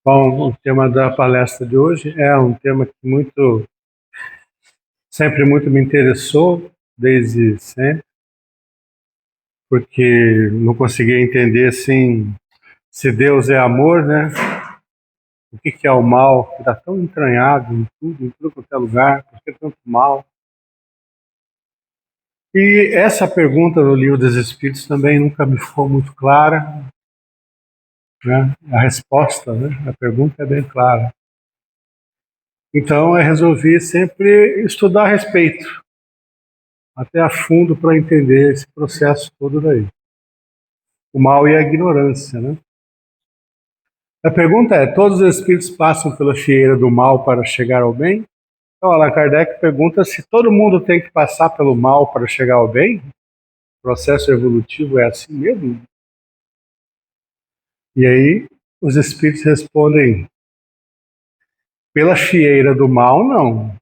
Bom, o tema da palestra de hoje é um tema que sempre muito me interessou, desde sempre, porque não conseguia entender, assim, se Deus é amor, né? O que é o mal, que está tão entranhado em tudo quanto é lugar, por que tanto mal? E essa pergunta no Livro dos Espíritos também nunca me foi muito clara, né? A resposta, né? A pergunta é bem clara. Então eu resolvi sempre estudar a respeito, até a fundo, para entender esse processo todo daí. O mal e a ignorância, né? A pergunta é: todos os espíritos passam pela fieira do mal para chegar ao bem? Então, Allan Kardec pergunta se todo mundo tem que passar pelo mal para chegar ao bem. O processo evolutivo é assim mesmo? E aí os espíritos respondem: pela fieira do mal, não.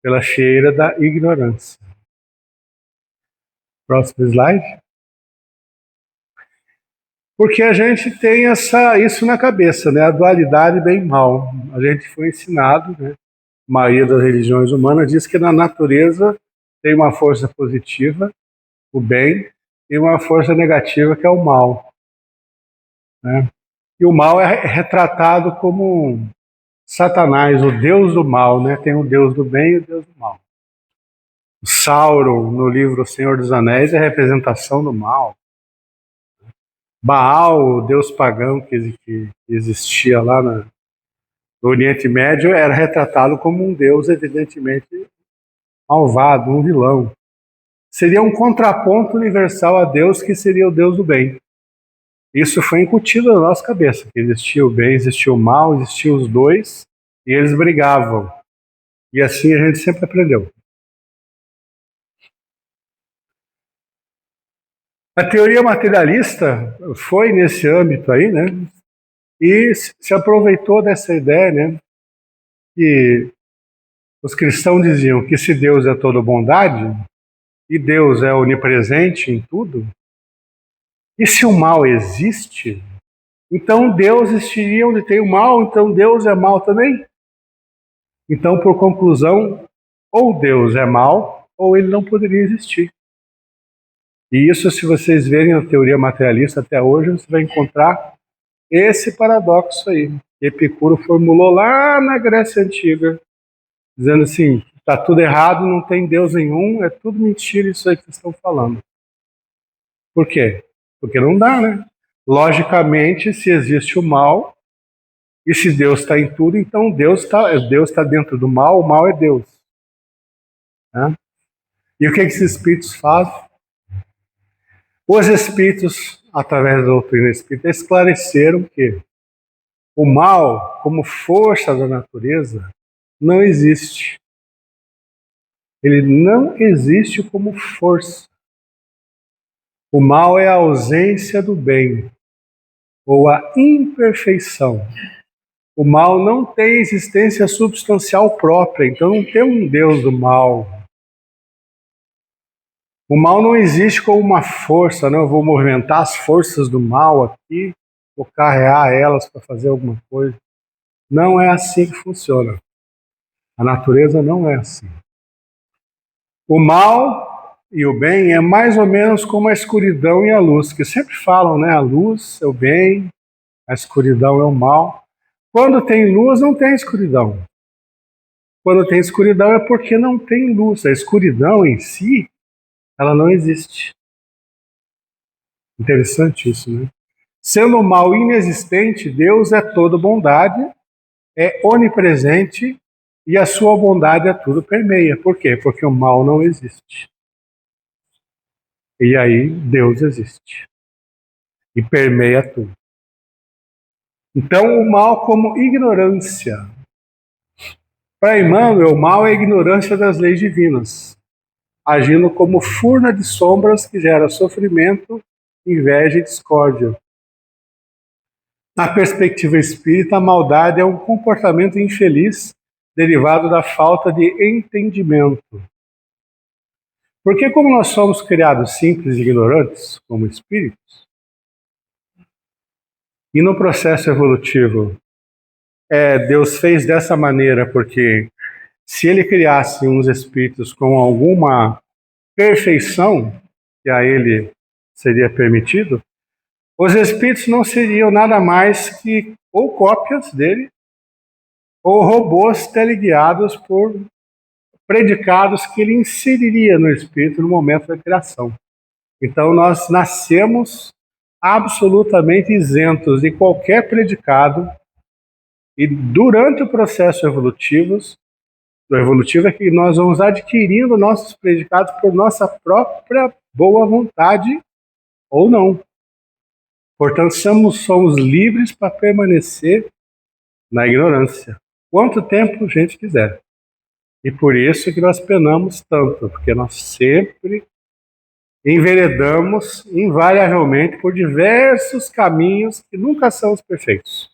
Pela fieira da ignorância. Próximo slide. Porque a gente tem isso na cabeça, né? A dualidade bem e mal. A gente foi ensinado, né? A maioria das religiões humanas diz que na natureza tem uma força positiva, o bem, e uma força negativa, que é o mal, né? E o mal é retratado como Satanás, o deus do mal, né? Tem o deus do bem e o deus do mal. O Sauron, no livro O Senhor dos Anéis, é a representação do mal. Baal, o deus pagão que existia lá no Oriente Médio, era retratado como um deus evidentemente malvado, um vilão. Seria um contraponto universal a Deus, que seria o Deus do bem. Isso foi incutido na nossa cabeça, que existia o bem, existia o mal, existiam os dois, e eles brigavam. E assim a gente sempre aprendeu. A teoria materialista foi nesse âmbito aí, né? E se aproveitou dessa ideia, né? Que os cristãos diziam que se Deus é toda bondade, e Deus é onipresente em tudo, e se o mal existe, então Deus existiria onde tem o mal, então Deus é mal também? Então, por conclusão, ou Deus é mal, ou ele não poderia existir. E isso, se vocês verem a teoria materialista até hoje, você vai encontrar esse paradoxo aí. Epicuro formulou lá na Grécia Antiga, dizendo assim: está tudo errado, não tem Deus nenhum, é tudo mentira isso aí que vocês estão falando. Por quê? Porque não dá, né? Logicamente, se existe o mal, e se Deus está em tudo, então Deus tá dentro do mal, o mal é Deus. Né? E o que esses espíritos fazem? Os espíritos, através da doutrina espírita, esclareceram que o mal, como força da natureza, não existe. Ele não existe como força. O mal é a ausência do bem, ou a imperfeição. O mal não tem existência substancial própria, então não tem um Deus do mal. O mal não existe como uma força, né? Eu vou movimentar as forças do mal aqui, vou carregar elas para fazer alguma coisa. Não é assim que funciona. A natureza não é assim. O mal e o bem é mais ou menos como a escuridão e a luz, que sempre falam, né? A luz é o bem, a escuridão é o mal. Quando tem luz, não tem escuridão. Quando tem escuridão é porque não tem luz. A escuridão em si, ela não existe. Interessante isso, né? Sendo o mal inexistente, Deus é toda bondade, é onipresente e a sua bondade a tudo permeia. Por quê? Porque o mal não existe. E aí Deus existe e permeia tudo. Então o mal como ignorância. Para Emmanuel, o mal é a ignorância das leis divinas, agindo como furna de sombras que gera sofrimento, inveja e discórdia. Na perspectiva espírita, a maldade é um comportamento infeliz derivado da falta de entendimento. Porque como nós somos criados simples e ignorantes, como espíritos, e no processo evolutivo Deus fez dessa maneira porque se ele criasse uns espíritos com alguma perfeição, que a ele seria permitido, os espíritos não seriam nada mais que ou cópias dele, ou robôs teleguiados por predicados que ele inseriria no espírito no momento da criação. Então nós nascemos absolutamente isentos de qualquer predicado, e durante o processo evolutivo é que nós vamos adquirindo nossos predicados por nossa própria boa vontade ou não. Portanto, somos livres para permanecer na ignorância, quanto tempo a gente quiser. E por isso que nós penamos tanto, porque nós sempre enveredamos invariavelmente por diversos caminhos que nunca são os perfeitos.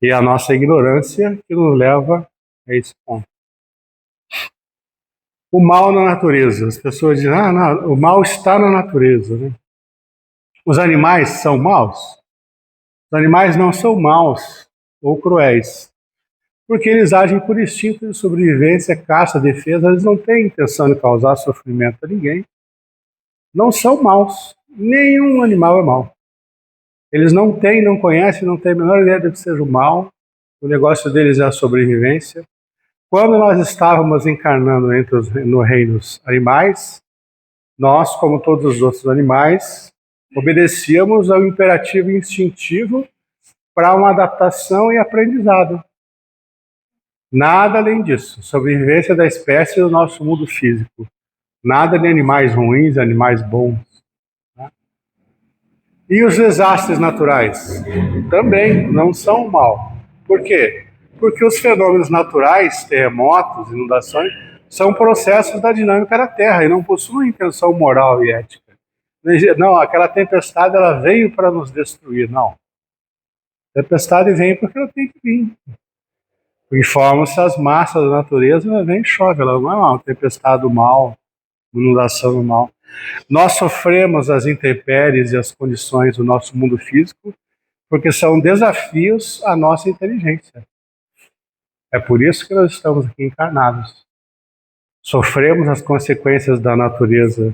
E a nossa ignorância que nos leva a esse ponto. O mal na natureza. As pessoas dizem, não, o mal está na natureza. Né? Os animais são maus? Os animais não são maus ou cruéis, porque eles agem por instinto de sobrevivência, caça, defesa, eles não têm intenção de causar sofrimento a ninguém. Não são maus. Nenhum animal é mau. Eles não têm, não conhecem, não têm a menor ideia do que seja o mal. O negócio deles é a sobrevivência. Quando nós estávamos encarnando no reino dos animais, nós, como todos os outros animais, obedecíamos ao imperativo instintivo para uma adaptação e aprendizado. Nada além disso. Sobrevivência da espécie do nosso mundo físico. Nada de animais ruins, animais bons. Né? E os desastres naturais? Também não são mal. Por quê? Porque os fenômenos naturais, terremotos, inundações, são processos da dinâmica da Terra e não possuem intenção moral e ética. Não, aquela tempestade ela veio para nos destruir, não. A tempestade vem porque ela tem que vir. Informam-se as massas da natureza, ela vem e chove, ela não é uma tempestade do mal, inundação do mal. Nós sofremos as intempéries e as condições do nosso mundo físico porque são desafios à nossa inteligência. É por isso que nós estamos aqui encarnados. Sofremos as consequências da natureza,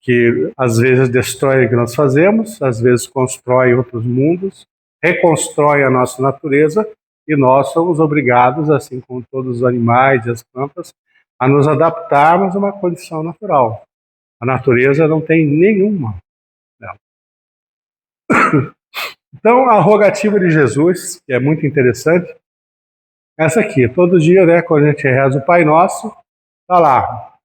que às vezes destrói o que nós fazemos, às vezes constrói outros mundos, reconstrói a nossa natureza, e nós somos obrigados, assim como todos os animais e as plantas, a nos adaptarmos a uma condição natural. A natureza não tem nenhuma. Então, a rogativa de Jesus, que é muito interessante, essa aqui, todo dia, né, quando a gente reza o Pai Nosso, está lá.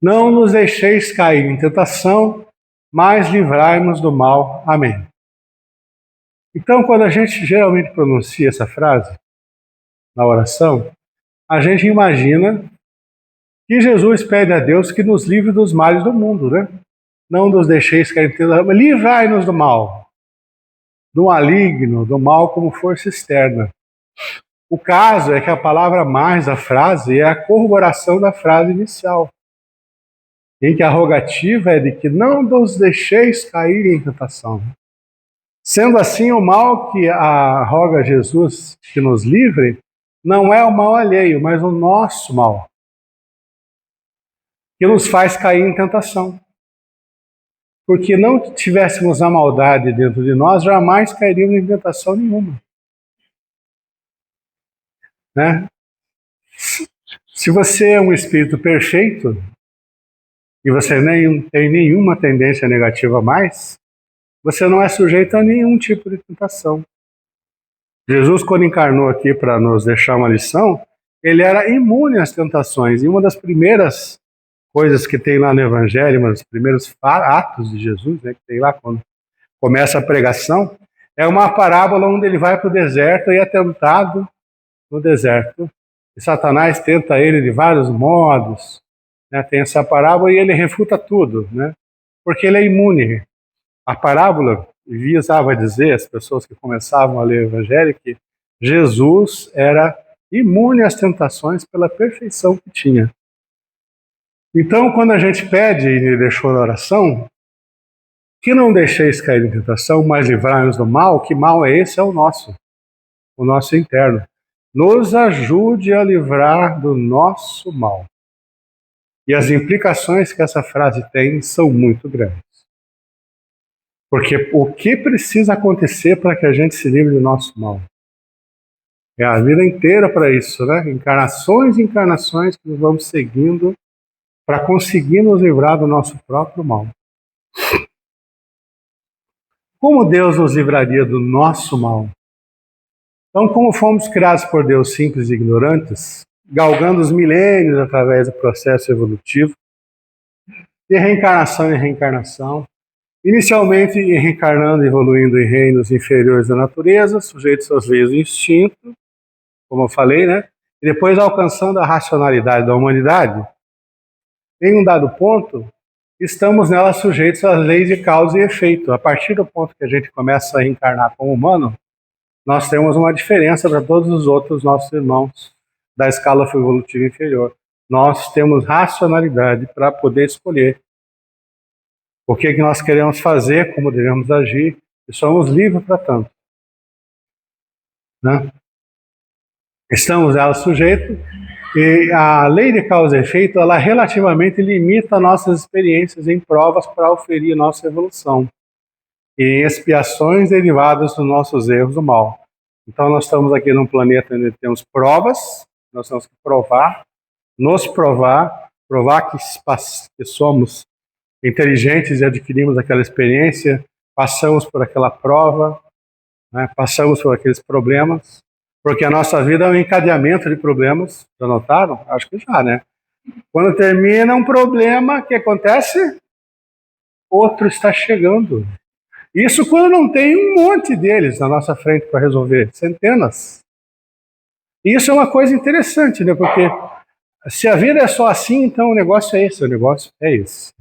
Não nos deixeis cair em tentação, mas livrai-nos do mal. Amém. Então, quando a gente geralmente pronuncia essa frase na oração, a gente imagina que Jesus pede a Deus que nos livre dos males do mundo, né? Não nos deixeis cair em tentação, mas livrai-nos do mal, do maligno, do mal como força externa. O caso é que a palavra mais da frase é a corroboração da frase inicial, em que a rogativa é de que não nos deixeis cair em tentação. Sendo assim, o mal que roga Jesus que nos livre não é o mal alheio, mas o nosso mal, que nos faz cair em tentação. Porque não tivéssemos a maldade dentro de nós, jamais cairíamos em tentação nenhuma. Né? Se você é um espírito perfeito e você nem tem nenhuma tendência negativa a mais, você não é sujeito a nenhum tipo de tentação. Jesus, quando encarnou aqui para nos deixar uma lição, ele era imune às tentações. E uma das primeiras coisas que tem lá no Evangelho, um dos primeiros atos de Jesus, né, que tem lá quando começa a pregação, é uma parábola onde ele vai para o deserto e é tentado no deserto. E Satanás tenta ele de vários modos, né? Tem essa parábola e ele refuta tudo, né? Porque ele é imune. A parábola visava dizer, as pessoas que começavam a ler o Evangelho, que Jesus era imune às tentações pela perfeição que tinha. Então, quando a gente pede e deixou na oração, Que não deixeis cair em tentação, mas livrai-nos do mal. Que mal é esse? É o nosso interno. Nos ajude a livrar do nosso mal. E as implicações que essa frase tem são muito grandes. Porque o que precisa acontecer para que a gente se livre do nosso mal? É a vida inteira para isso, né? Encarnações e encarnações que nós vamos seguindo para conseguir nos livrar do nosso próprio mal. Como Deus nos livraria do nosso mal? Então, como fomos criados por Deus simples e ignorantes, galgando os milênios através do processo evolutivo, de reencarnação em reencarnação, inicialmente reencarnando e evoluindo em reinos inferiores da natureza, sujeitos às leis do instinto, como eu falei, né? E depois alcançando a racionalidade da humanidade, em um dado ponto, estamos nela sujeitos às leis de causa e efeito. A partir do ponto que a gente começa a reencarnar como humano, nós temos uma diferença para todos os outros nossos irmãos da escala evolutiva inferior. Nós temos racionalidade para poder escolher o que nós queremos fazer, como devemos agir, e somos livres para tanto. Né? Estamos nela sujeitos, e a lei de causa e efeito, ela relativamente limita nossas experiências em provas para oferir nossa evolução e em expiações derivadas dos nossos erros do mal. Então nós estamos aqui num planeta onde temos provas, nós temos que provar, nos provar que somos inteligentes e adquirimos aquela experiência, passamos por aquela prova, né, passamos por aqueles problemas, porque a nossa vida é um encadeamento de problemas. Já notaram? Acho que já, né? Quando termina um problema, o que acontece? Outro está chegando. Isso quando não tem um monte deles na nossa frente para resolver, centenas. E isso é uma coisa interessante, né? Porque se a vida é só assim, então o negócio é esse, o negócio é esse.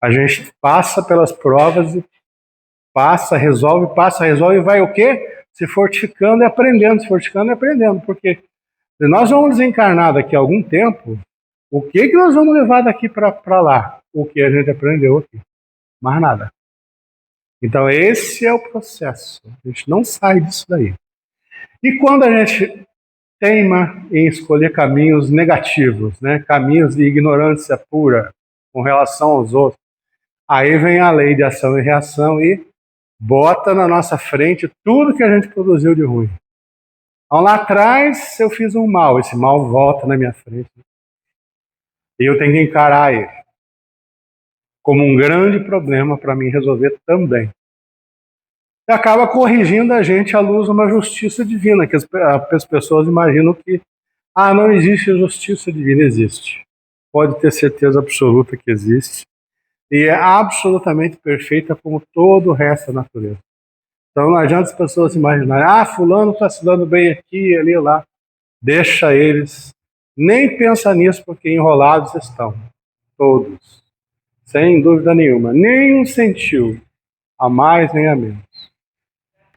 A gente passa pelas provas e passa, resolve, e vai o quê? Se fortificando e aprendendo, porque se nós vamos desencarnar daqui a algum tempo, o que nós vamos levar daqui para lá? O que a gente aprendeu aqui. Mais nada. Então esse é o processo. A gente não sai disso daí. E quando a gente teima em escolher caminhos negativos, né? Caminhos de ignorância pura com relação aos outros, aí vem a lei de ação e reação e bota na nossa frente tudo que a gente produziu de ruim. Então, lá atrás eu fiz um mal, esse mal volta na minha frente. E eu tenho que encarar ele como um grande problema para mim resolver também. E acaba corrigindo a gente à luz de uma justiça divina, que as pessoas imaginam que não existe justiça divina. Existe. Pode ter certeza absoluta que existe. E é absolutamente perfeita como todo o resto da natureza. Então não adianta as pessoas imaginarem, fulano está se dando bem aqui, ali, lá. Deixa eles. Nem pensa nisso, porque enrolados estão. Todos. Sem dúvida nenhuma. Nenhum sentiu. A mais nem a menos.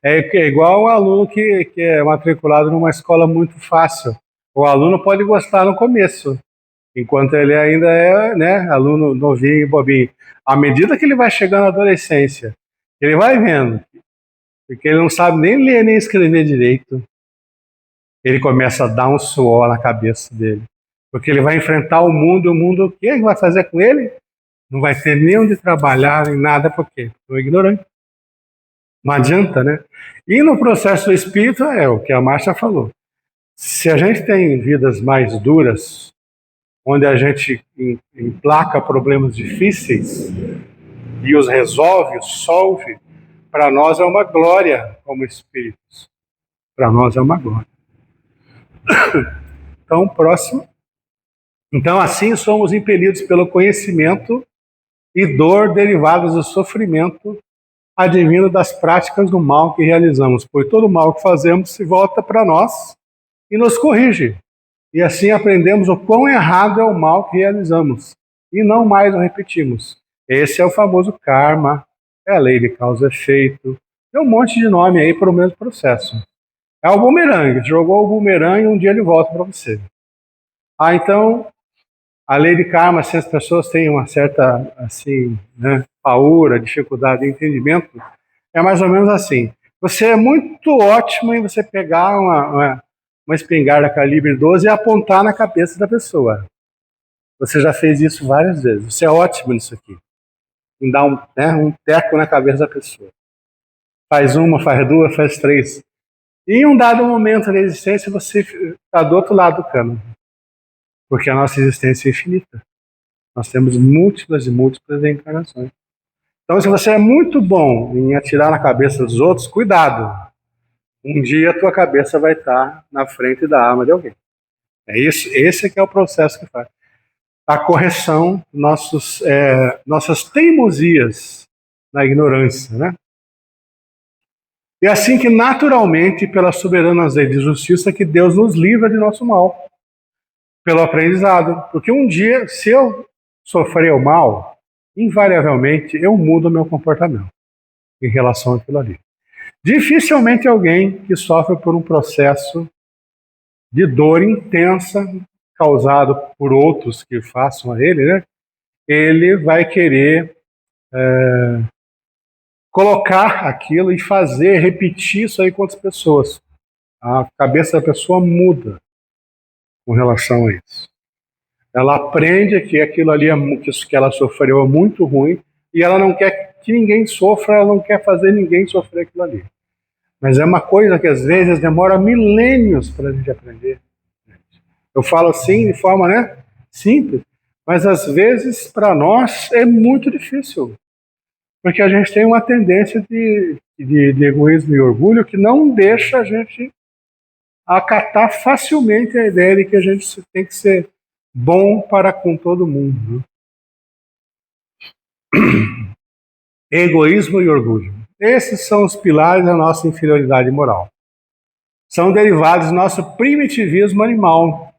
É igual um aluno que é matriculado numa escola muito fácil. O aluno pode gostar no começo, enquanto ele ainda é, né, aluno novinho e bobinho. À medida que ele vai chegando à adolescência, ele vai vendo, porque ele não sabe nem ler nem escrever direito, ele começa a dar um suor na cabeça dele. Porque ele vai enfrentar o mundo o que vai fazer com ele? Não vai ter nem onde trabalhar, nem nada, por quê? Porque é ignorante. Não adianta, né? E no processo do espírito é o que a Márcia falou. Se a gente tem vidas mais duras, onde a gente emplaca problemas difíceis e os resolve, os solve, para nós é uma glória como espíritos. Para nós é uma glória. Então, próximo. Então, assim somos impelidos pelo conhecimento e dor derivadas do sofrimento advindo das práticas do mal que realizamos, pois todo o mal que fazemos se volta para nós e nos corrige. E assim aprendemos o quão errado é o mal que realizamos e não mais o repetimos. Esse é o famoso karma, é a lei de causa e efeito. Tem um monte de nome aí para o mesmo processo. É o bumerangue, jogou o bumerangue e um dia ele volta para você. Então, A lei de karma, se as pessoas têm uma certa, assim, né, paura, dificuldade de entendimento, é mais ou menos assim. Você é muito ótimo em você pegar uma espingarda calibre 12 e apontar na cabeça da pessoa. Você já fez isso várias vezes. Você é ótimo nisso aqui. Em dar um teco na cabeça da pessoa. Faz uma, faz duas, faz três. E em um dado momento da existência, você está do outro lado do cano. Porque a nossa existência é infinita. Nós temos múltiplas e múltiplas reencarnações. Então, se você é muito bom em atirar na cabeça dos outros, cuidado. Um dia a tua cabeça vai estar na frente da arma de alguém. É isso, esse é que é o processo que faz. A correção nossas teimosias na ignorância, né? E é assim que naturalmente, pela soberana lei de justiça, que Deus nos livra de nosso mal, pelo aprendizado. Porque um dia, se eu sofrer o mal, invariavelmente eu mudo o meu comportamento em relação àquilo ali. Dificilmente alguém que sofre por um processo de dor intensa causado por outros que façam a ele, né? Ele vai querer colocar aquilo e repetir isso aí com outras pessoas. A cabeça da pessoa muda com relação a isso. Ela aprende que aquilo ali, que ela sofreu é muito ruim e ela não quer que ninguém sofra, ela não quer fazer ninguém sofrer aquilo ali. Mas é uma coisa que às vezes demora milênios para a gente aprender. Eu falo assim de forma, né, simples, mas às vezes para nós é muito difícil. Porque a gente tem uma tendência de egoísmo e orgulho que não deixa a gente acatar facilmente a ideia de que a gente tem que ser bom para com todo mundo. Egoísmo e orgulho. Esses são os pilares da nossa inferioridade moral. São derivados do nosso primitivismo animal.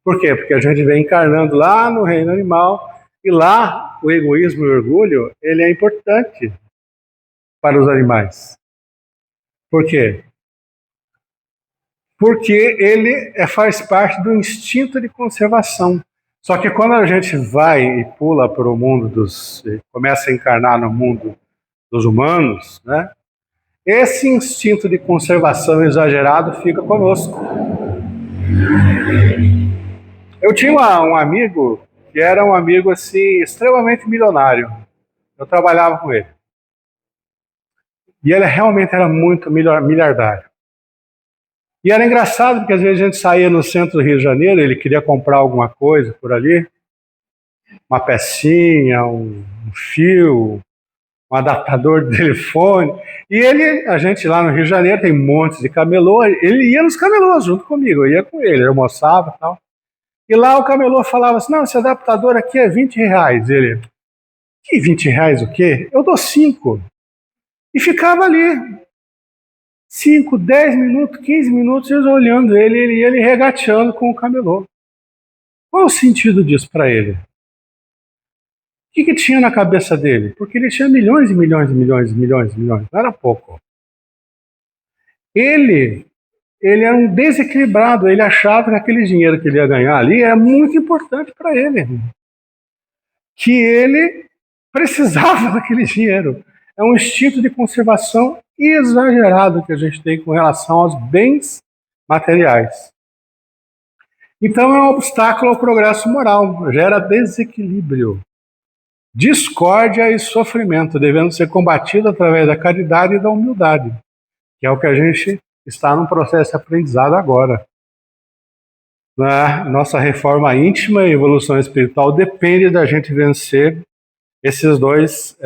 Por quê? Porque a gente vem encarnando lá no reino animal e lá o egoísmo e o orgulho, ele é importante para os animais. Por quê? Porque ele faz parte do instinto de conservação. Só que quando a gente vai e pula para o mundo começa a encarnar no mundo dos humanos, né? Esse instinto de conservação exagerado fica conosco. Eu tinha um amigo que era um amigo assim extremamente milionário. Eu trabalhava com ele. E ele realmente era muito miliardário. E era engraçado porque às vezes a gente saía no centro do Rio de Janeiro, ele queria comprar alguma coisa por ali, uma pecinha, um fio, um adaptador de telefone. E a gente lá no Rio de Janeiro tem um monte de camelô, ele ia nos camelôs junto comigo, eu ia com ele almoçava e tal. E lá o camelô falava assim, não, esse adaptador aqui é R$20. Ele, que R$20 o quê? Eu dou 5. E ficava ali, 5, 10 minutos, 15 minutos, eles olhando ele regateando com o camelô. Qual o sentido disso para ele? O que tinha na cabeça dele? Porque ele tinha milhões e milhões e milhões e milhões e milhões, não era pouco. Ele era um desequilibrado, ele achava que aquele dinheiro que ele ia ganhar ali era muito importante para ele. Que ele precisava daquele dinheiro. É um instinto de conservação exagerado que a gente tem com relação aos bens materiais. Então é um obstáculo ao progresso moral, gera desequilíbrio, discórdia e sofrimento, devendo ser combatido através da caridade e da humildade, que é o que a gente está num processo de aprendizado agora. Na nossa reforma íntima e evolução espiritual depende da gente vencer esses dois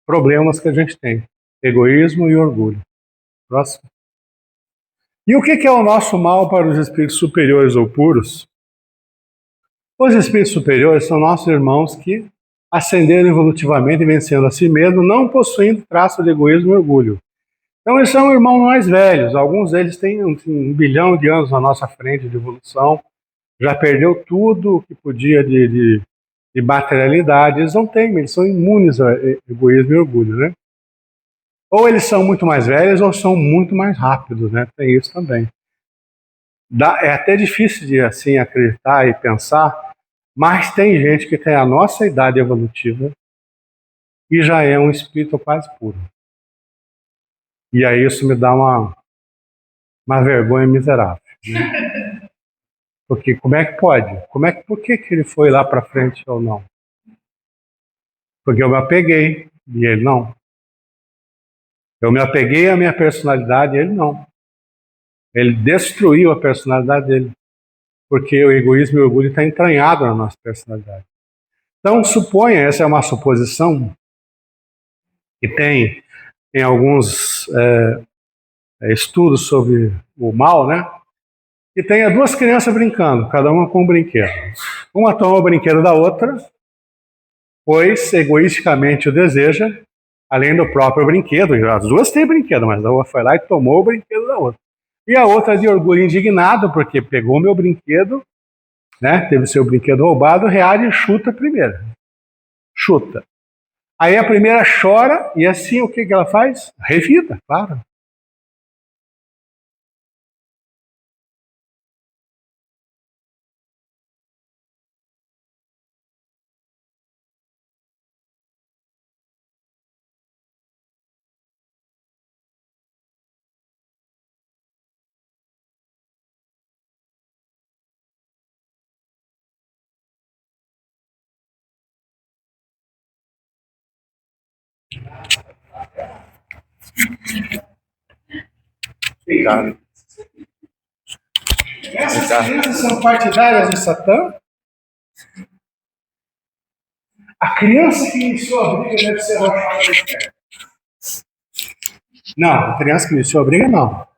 problemas que a gente tem, egoísmo e orgulho. Próximo. E o que é o nosso mal para os espíritos superiores ou puros? Os espíritos superiores são nossos irmãos que ascenderam evolutivamente, vencendo a si mesmos, não possuindo traço de egoísmo e orgulho. Então eles são irmãos mais velhos, alguns deles têm 1 bilhão de anos na nossa frente de evolução, já perdeu tudo o que podia de materialidade, eles não têm, eles são imunes a egoísmo e orgulho, né? Ou eles são muito mais velhos ou são muito mais rápidos, né? Tem isso também. É até difícil de assim acreditar e pensar, Mas tem gente que tem a nossa idade evolutiva e já é um espírito quase puro. E aí isso me dá uma vergonha miserável, né? Porque como é que pode? Por que ele foi lá para frente ou não? Porque eu me apeguei e ele não. Eu me apeguei à minha personalidade e ele não. Ele destruiu a personalidade dele. Porque o egoísmo e o orgulho estão entranhados na nossa personalidade. Então, suponha, essa é uma suposição que tem em alguns estudos sobre o mal, né? Que tenha duas crianças brincando, cada uma com um brinquedo. Uma toma o brinquedo da outra, pois egoisticamente o deseja, além do próprio brinquedo. As duas têm brinquedo, mas a uma foi lá e tomou o brinquedo da outra. E a outra de orgulho indignado, porque pegou meu brinquedo, né? Teve seu brinquedo roubado, reage e chuta primeiro. Chuta. Aí a primeira chora e assim o que ela faz? Revida, claro. Obrigado. Essas crianças são partidárias de Satã? A criança que iniciou a briga deve ser arrochada do inferno. Não, a criança que iniciou a briga não.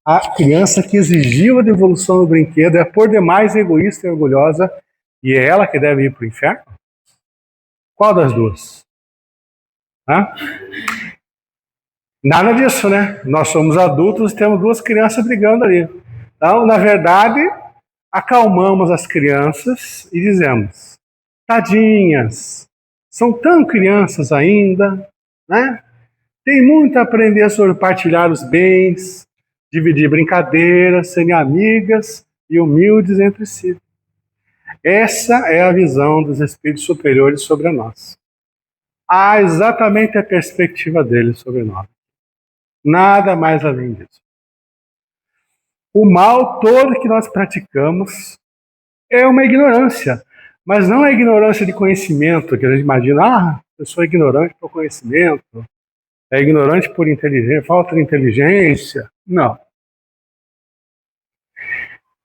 A criança que exigiu a devolução do brinquedo é por demais egoísta e orgulhosa e é ela que deve ir para o inferno? Qual das duas? Hã? Nada disso, né? Nós somos adultos e temos duas crianças brigando ali. Então, na verdade, acalmamos as crianças e dizemos: tadinhas, são tão crianças ainda, né? Tem muito a aprender sobre partilhar os bens, dividir brincadeiras, serem amigas e humildes entre si. Essa é a visão dos espíritos superiores sobre nós. Há exatamente a perspectiva deles sobre nós. Nada mais além disso. O mal todo que nós praticamos é uma ignorância, mas não é ignorância de conhecimento, que a gente imagina, a pessoa é ignorante por conhecimento, é ignorante por inteligência, falta de inteligência. Não.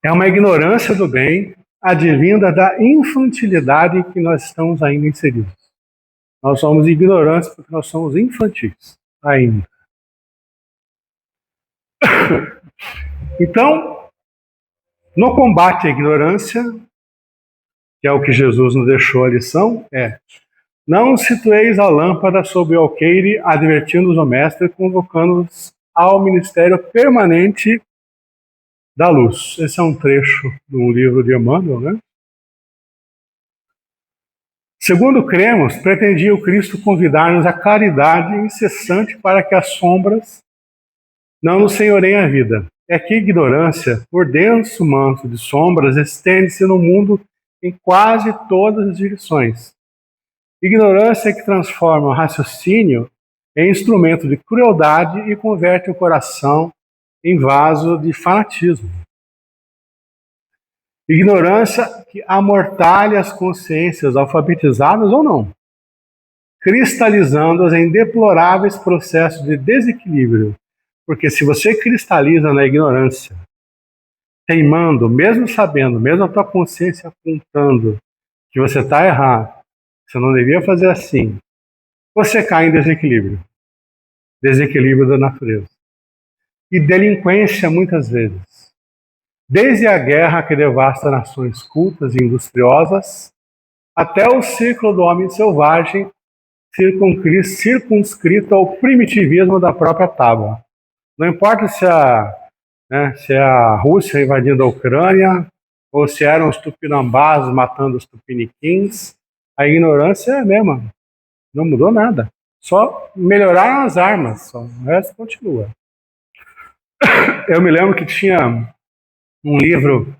É uma ignorância do bem advinda da infantilidade que nós estamos ainda inseridos. Nós somos ignorantes porque nós somos infantis ainda. Então, no combate à ignorância, que é o que Jesus nos deixou a lição, não situeis a lâmpada sob o alqueire, advertindo-os o mestre, convocando-os ao ministério permanente da luz. Esse é um trecho de um livro de Emmanuel, né? Segundo cremos, pretendia o Cristo convidar-nos à caridade incessante para que as sombras não nos senhoreiem a vida. É que a ignorância, por denso manto de sombras, estende-se no mundo em quase todas as direções. Ignorância que transforma o raciocínio em instrumento de crueldade e converte o coração em vaso de fanatismo. Ignorância que amortalha as consciências alfabetizadas ou não, cristalizando-as em deploráveis processos de desequilíbrio. Porque se você cristaliza na ignorância, teimando, mesmo sabendo, mesmo a tua consciência apontando que você está errado, você não devia fazer assim, você cai em desequilíbrio. Desequilíbrio da natureza. E delinquência muitas vezes. Desde a guerra que devasta nações cultas e industriosas, até o ciclo do homem selvagem circunscrito ao primitivismo da própria tábua. Não importa se é a Rússia invadindo a Ucrânia, ou se eram os tupinambás matando os tupiniquins, a ignorância é a mesma. Não mudou nada. Só melhoraram as armas, só. O resto continua. Eu me lembro que tinha um livro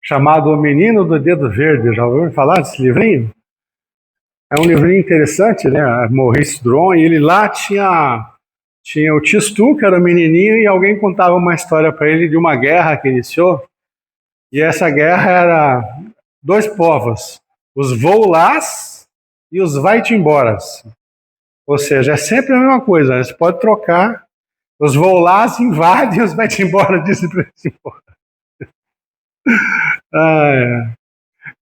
chamado O Menino do Dedo Verde. Já ouviram falar desse livrinho? É um livrinho interessante, né? Maurice Dron, e ele lá tinha o Tistu, que era um menininho, e alguém contava uma história para ele de uma guerra que iniciou. E essa guerra era dois povos, os Volás e os Vai-te-emboras. Ou seja, é sempre a mesma coisa, você pode trocar, os Volás invadem e os Vai-te-embora dizem para eles ir embora.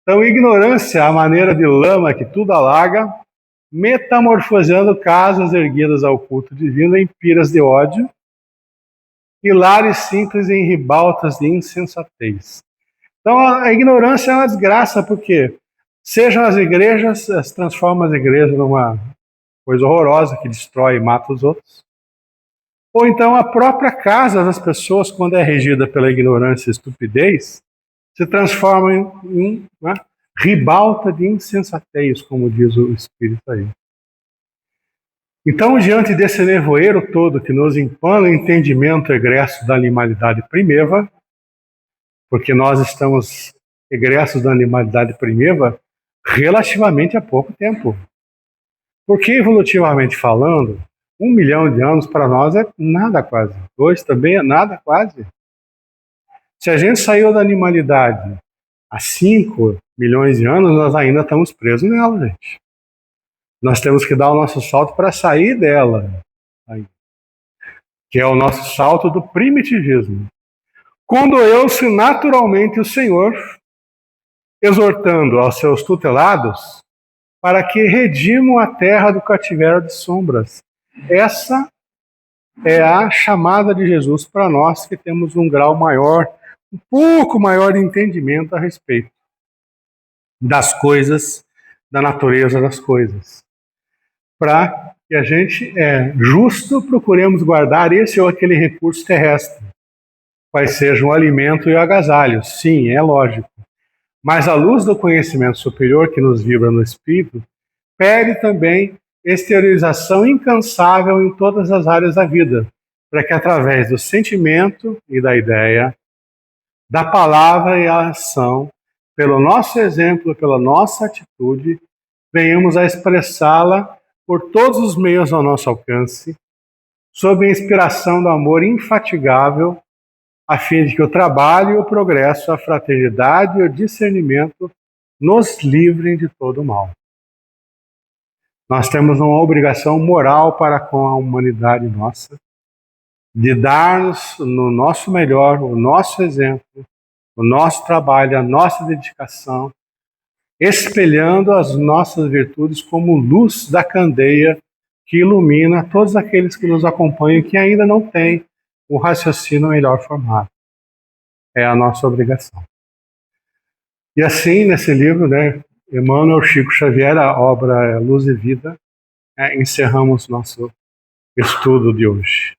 Então, ignorância, a maneira de lama que tudo alaga, metamorfoseando casas erguidas ao culto divino em piras de ódio, e lares simples em ribaltas de insensatez. Então, a ignorância é uma desgraça, porque sejam as igrejas, se transformam as igrejas numa coisa horrorosa que destrói e mata os outros, ou então a própria casa das pessoas, quando é regida pela ignorância e estupidez, se transforma em uma ribalta de insensatez, como diz o Espírito aí. Então, diante desse nevoeiro todo que nos empana o entendimento egresso da animalidade primitiva, porque nós estamos egressos da animalidade primitiva relativamente há pouco tempo. Porque, evolutivamente falando, 1 milhão de anos para nós é nada quase. 2 também é nada quase. Se a gente saiu da animalidade há 5 milhões de anos, nós ainda estamos presos nela, gente. Nós temos que dar o nosso salto para sair dela, que é o nosso salto do primitivismo. Condoeu-se naturalmente o Senhor, exortando aos seus tutelados para que redimam a terra do cativeiro de sombras. Essa é a chamada de Jesus para nós que temos um grau maior, um pouco maior de entendimento a respeito das coisas, da natureza das coisas. Para que a gente, justo, procuremos guardar esse ou aquele recurso terrestre, quais sejam o alimento e o agasalho. Sim, é lógico. Mas a luz do conhecimento superior que nos vibra no espírito pede também exteriorização incansável em todas as áreas da vida, para que através do sentimento e da ideia, da palavra e a ação, pelo nosso exemplo, pela nossa atitude, venhamos a expressá-la por todos os meios ao nosso alcance, sob a inspiração do amor infatigável, a fim de que o trabalho e o progresso, a fraternidade e o discernimento nos livrem de todo o mal. Nós temos uma obrigação moral para com a humanidade nossa, de dar-nos no nosso melhor, o nosso exemplo, o nosso trabalho, a nossa dedicação, espelhando as nossas virtudes como luz da candeia que ilumina todos aqueles que nos acompanham que ainda não têm o raciocínio melhor formado. É a nossa obrigação. E assim, nesse livro, né, Emmanuel Chico Xavier, a obra Luz e Vida, encerramos nosso estudo de hoje.